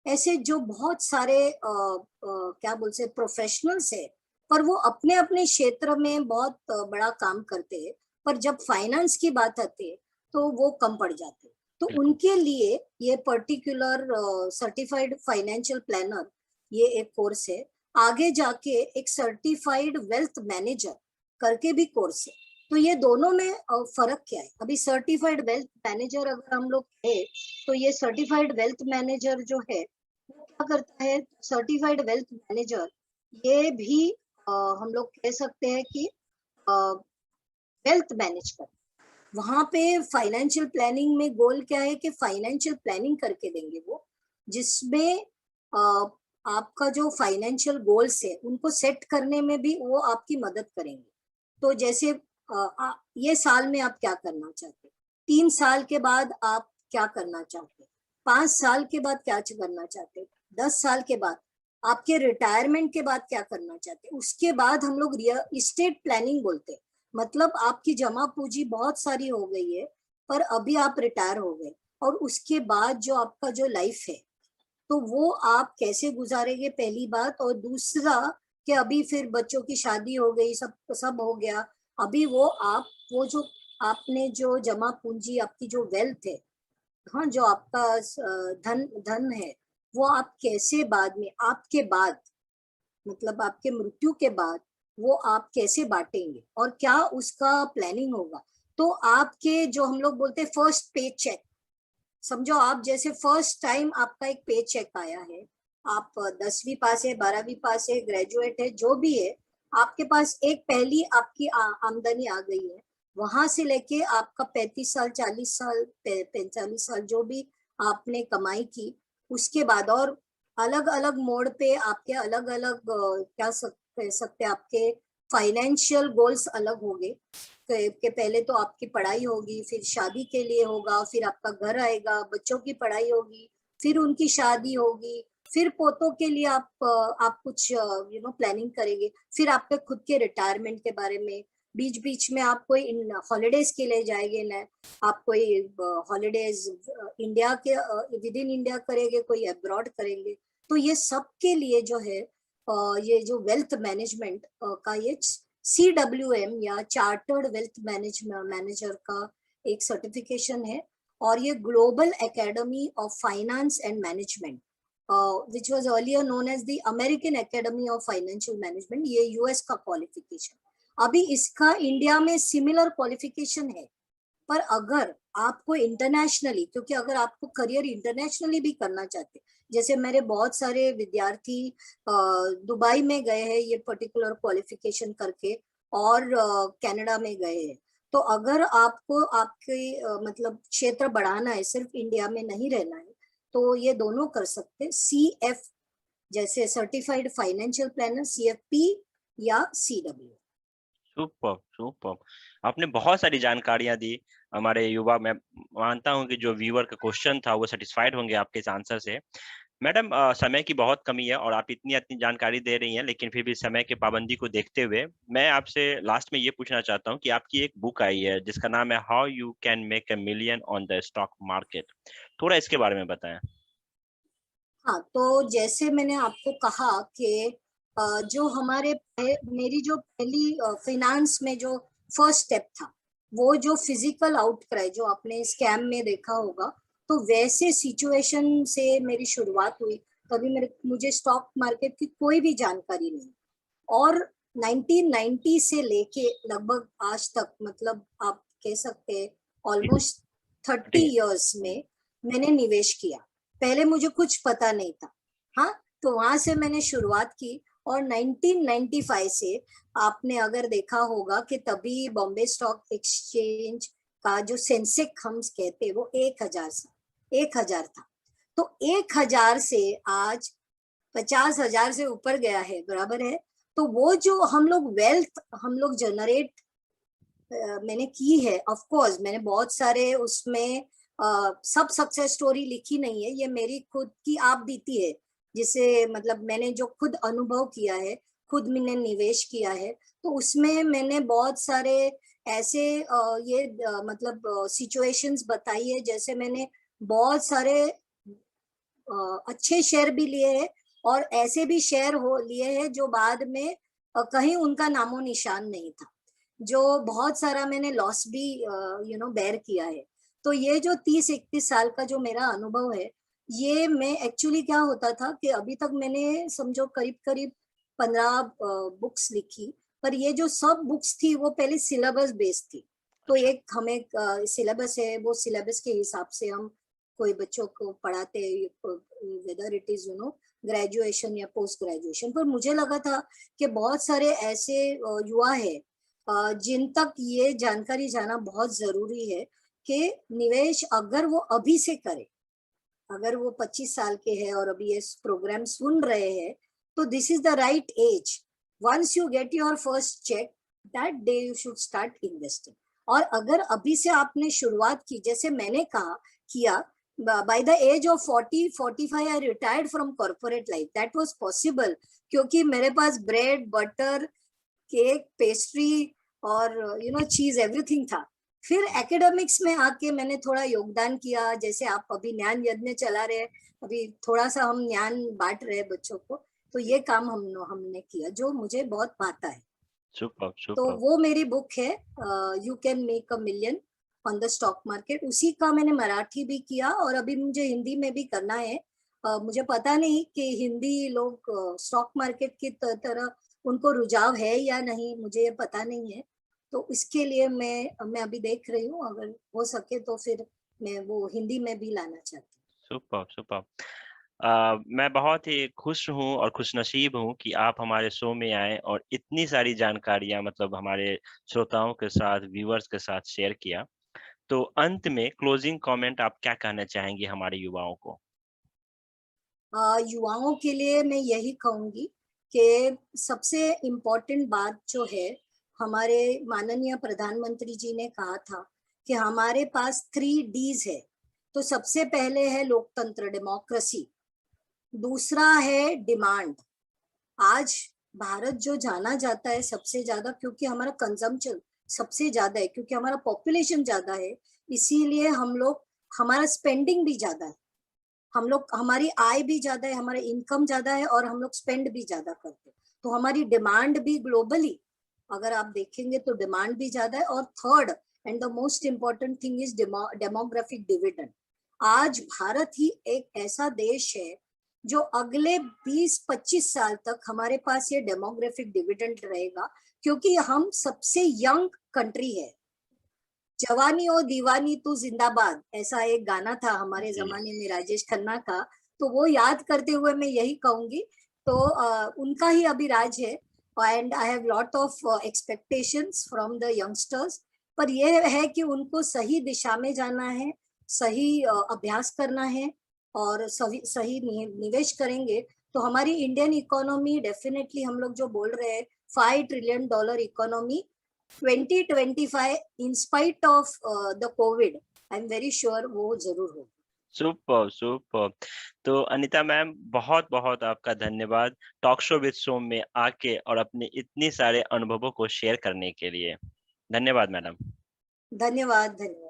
ऐसे जो बहुत सारे क्या बोलते हैं प्रोफेशनल्स है, पर वो अपने अपने क्षेत्र में बहुत बड़ा काम करते हैं, पर जब फाइनेंस की बात आती है तो वो कम पड़ जाते हैं। तो बिल्कुल, उनके लिए ये पर्टिकुलर सर्टिफाइड फाइनेंशियल प्लानर ये एक कोर्स है। आगे जाके एक सर्टिफाइड वेल्थ मैनेजर करके भी कोर्स है। तो ये दोनों में फर्क क्या है? अभी सर्टिफाइड वेल्थ मैनेजर अगर हम लोग है, तो ये सर्टिफाइड वेल्थ मैनेजर जो है वो क्या करता है? सर्टिफाइड वेल्थ मैनेजर ये भी हम लोग कह सकते हैं कि वेल्थ मैनेज कर, वहां पे फाइनेंशियल प्लानिंग में गोल क्या है कि फाइनेंशियल प्लानिंग करके देंगे वो, जिसमें आपका जो फाइनेंशियल गोल्स है उनको सेट करने में भी वो आपकी मदद करेंगे। तो जैसे ये साल में आप क्या करना चाहते हैं, 3 साल के बाद आप क्या करना चाहते हैं, 5 साल के बाद क्या करना चाहते हैं, 10 साल के बाद आपके रिटायरमेंट के बाद क्या करना चाहते हैं। उसके बाद हम लोग रियल इस्टेट प्लानिंग बोलते हैं, मतलब आपकी जमा पूंजी बहुत सारी हो गई है, पर अभी आप रिटायर हो गए, और उसके बाद जो आपका जो लाइफ है तो वो आप कैसे गुजारेंगे, पहली बात। और दूसरा कि अभी फिर बच्चों की शादी हो गई, सब सब हो गया, अभी वो जो आपने जो जमा पूंजी, आपकी जो वेल्थ है, हाँ, जो आपका धन धन है, वो आप कैसे बाद में, आपके बाद मतलब आपके मृत्यु के बाद वो आप कैसे बांटेंगे और क्या उसका प्लानिंग होगा। तो आपके जो हम लोग बोलते हैं फर्स्ट पे चेक, समझो आप जैसे फर्स्ट टाइम आपका एक पे चेक आया है, आप 10वीं पास है, 12वीं पास है, ग्रेजुएट है, जो भी है, आपके पास एक पहली आपकी आमदनी आ गई है, वहां से लेके आपका 35 साल, 40 साल, 45 साल जो भी आपने कमाई की, उसके बाद और अलग अलग मोड पे आपके अलग अलग क्या कह सकते हैं, आपके फाइनेंशियल गोल्स अलग होंगे कि पहले तो आपकी पढ़ाई होगी, फिर शादी के लिए होगा, फिर आपका घर आएगा, बच्चों की पढ़ाई होगी, फिर उनकी शादी होगी, फिर पोतों के लिए आप कुछ प्लानिंग करेंगे, फिर आपके खुद के रिटायरमेंट के बारे में, बीच बीच में आप कोई हॉलीडेज के लिए जाएंगे ना, आप कोई हॉलीडेज इंडिया के विद इन इंडिया करेंगे, कोई अब्रॉड करेंगे। तो ये सब के लिए जो है ये जो वेल्थ मैनेजमेंट का ये CWM या चार्टर्ड वेल्थ मैनेजर का एक सर्टिफिकेशन है, और ये global academy of finance and management which was earlier known as the American academy of financial management, ये यूएस का क्वालिफिकेशन। अभी इसका इंडिया में सिमिलर क्वालिफिकेशन है, पर अगर आपको इंटरनेशनली, क्योंकि अगर आपको करियर इंटरनेशनली भी करना चाहते, जैसे मेरे बहुत सारे विद्यार्थी दुबई में गए हैं ये पर्टिकुलर क्वालिफिकेशन करके, और कनाडा में गए हैं, तो अगर आपको आपके मतलब क्षेत्र बढ़ाना है, सिर्फ इंडिया में नहीं रहना है, तो ये दोनों कर सकते। CF जैसे सर्टिफाइड फाइनेंशियल प्लानर, CFP या CW। Super, super. आपने बहुत सारी जानकारियाँ दी हमारे युवा। मैं मानता हूँ कि जो व्यूअर का क्वेश्चन था वो सैटिस्फाइड होंगे आपके इस आंसर से। मैडम, समय की बहुत कमी है और आप इतनी जानकारी दे रही हैं, लेकिन फिर भी समय की पाबंदी को देखते हुए मैं आपसे लास्ट में ये पूछना चाहता हूँ कि आपकी एक बुक आई है जिसका नाम है how you can make a million on the stock market. थोड़ा इसके बारे में बताएं। हाँ, तो जैसे मैंने आपको कहा कि जो मेरी जो पहली फाइनेंस में जो फर्स्ट स्टेप था, वो जो फिजिकल आउटक्राई जो आपने स्कैम में देखा होगा, तो वैसे सिचुएशन से मेरी शुरुआत हुई। तभी मुझे स्टॉक मार्केट की कोई भी जानकारी नहीं, और 1990 से लेके लगभग आज तक, मतलब आप कह सकते हैं ऑलमोस्ट 30 ठीक इयर्स है। में मैंने निवेश किया। पहले मुझे कुछ पता नहीं था, हाँ, तो वहां से मैंने शुरुआत की, और 1995 से आपने अगर देखा होगा कि तभी बॉम्बे स्टॉक एक्सचेंज का जो सेंसेक्स हम कहते हैं वो 1000 था। तो 1000 से आज 50,000 से ऊपर गया है, बराबर है। तो वो जो हम लोग जनरेट मैंने की है, ऑफ कोर्स मैंने बहुत सारे उसमें सब सक्सेस स्टोरी लिखी नहीं है, ये मेरी खुद की आप बीती है, जिसे मतलब मैंने जो खुद अनुभव किया है, खुद मैंने निवेश किया है, तो उसमें मैंने बहुत सारे ऐसे मतलब सिचुएशंस बताई है, जैसे मैंने बहुत सारे अच्छे शेयर भी लिए हैं, और ऐसे भी शेयर हो लिए हैं जो बाद में कहीं उनका नामो निशान नहीं था, जो बहुत सारा मैंने लॉस भी बेयर किया है। तो ये जो 30-31 साल का जो मेरा अनुभव है, ये मैं एक्चुअली क्या होता था कि अभी तक मैंने समझो करीब करीब 15 बुक्स लिखी, पर ये जो सब बुक्स थी वो पहले सिलेबस बेस्ड थी। तो अच्छा। एक हमें सिलेबस है, वो सिलेबस के हिसाब से हम कोई बच्चों को पढ़ाते, वेदर इट इज ग्रेजुएशन या पोस्ट ग्रेजुएशन। पर मुझे लगा था कि बहुत सारे ऐसे युवा है जिन तक ये जानकारी जाना बहुत जरूरी है कि निवेश अगर वो अभी से करे, अगर वो 25 साल के हैं और अभी ये प्रोग्राम सुन रहे हैं, तो this is the right age. Once you get your first cheque, that day you should start investing. और अगर अभी से आपने शुरुआत की, जैसे मैंने कहा किया, by the age of 40-45 I retired from corporate life. That was possible क्योंकि मेरे पास ब्रेड, बटर, केक, पेस्ट्री और चीज एवरीथिंग था। फिर एकेडमिक्स में आके मैंने थोड़ा योगदान किया, जैसे आप अभी ज्ञान यज्ञ चला रहे, अभी थोड़ा सा हम ज्ञान बांट रहे बच्चों को, तो ये काम हमने किया जो मुझे बहुत भाता है। सुपर, तो सुपर। वो मेरी बुक है, you can make a million on the stock market. उसी का मैंने मराठी भी किया, और अभी मुझे हिंदी में भी करना है। मुझे पता नहीं कि हिंदी लोग स्टॉक मार्केट की तरह उनको रुझाव है या नहीं, मुझे ये पता नहीं है। तो इसके लिए मैं अभी देख रही हूँ, अगर हो सके तो फिर मैं वो हिंदी में भी लाना चाहती हूँ। Super, super. मैं बहुत ही खुश हूँ और खुशनसीब हूँ कि आप हमारे शो में आए और इतनी सारी जानकारियाँ मतलब हमारे श्रोताओं के साथ, व्यूअर्स के साथ शेयर किया। तो अंत में क्लोजिंग कमेंट आप क्या कहना चाहेंगे हमारे युवाओं को? युवाओं के लिए मैं यही कहूंगी कि सबसे इम्पोर्टेंट बात जो है, हमारे माननीय प्रधानमंत्री जी ने कहा था कि हमारे पास 3 Ds है। तो सबसे पहले है लोकतंत्र, डेमोक्रेसी। दूसरा है डिमांड। आज भारत जो जाना जाता है सबसे ज्यादा, क्योंकि हमारा कंजम्पशन सबसे ज्यादा है, क्योंकि हमारा पॉपुलेशन ज्यादा है, इसीलिए हम लोग, हमारा स्पेंडिंग भी ज्यादा है, हम लोग, हमारी आय भी ज्यादा है, हमारा इनकम ज्यादा है, और हम लोग स्पेंड भी ज्यादा करते हैं। तो हमारी डिमांड भी ग्लोबली अगर आप देखेंगे तो डिमांड भी ज्यादा है। और third and the most important thing is demographic dividend. आज भारत ही एक ऐसा देश है जो अगले 20-25 साल तक हमारे पास ये डेमोग्राफिक डिविडेंड रहेगा, क्योंकि हम सबसे यंग कंट्री है। जवानी हो दीवानी तू जिंदाबाद, ऐसा एक गाना था हमारे जी। जमाने में राजेश खन्ना का। तो वो याद करते हुए मैं यही कहूंगी। तो उनका ही अभी राज है, and I have lot of expectations from the youngsters. पर ये है कि उनको सही दिशा में जाना है, सही अभ्यास करना है, और सही सही निवेश करेंगे तो हमारी इंडियन इकोनॉमी डेफिनेटली, हम लोग जो बोल रहे हैं $5 trillion economy 2025, in spite of the COVID, I'm very sure वो जरूर होगा। Super, super. तो अनीता मैम, बहुत-बहुत आपका धन्यवाद टॉक शो विद सोम में आके और अपने इतने सारे अनुभवों को शेयर करने के लिए। धन्यवाद मैडम। धन्यवाद, धन्यवाद।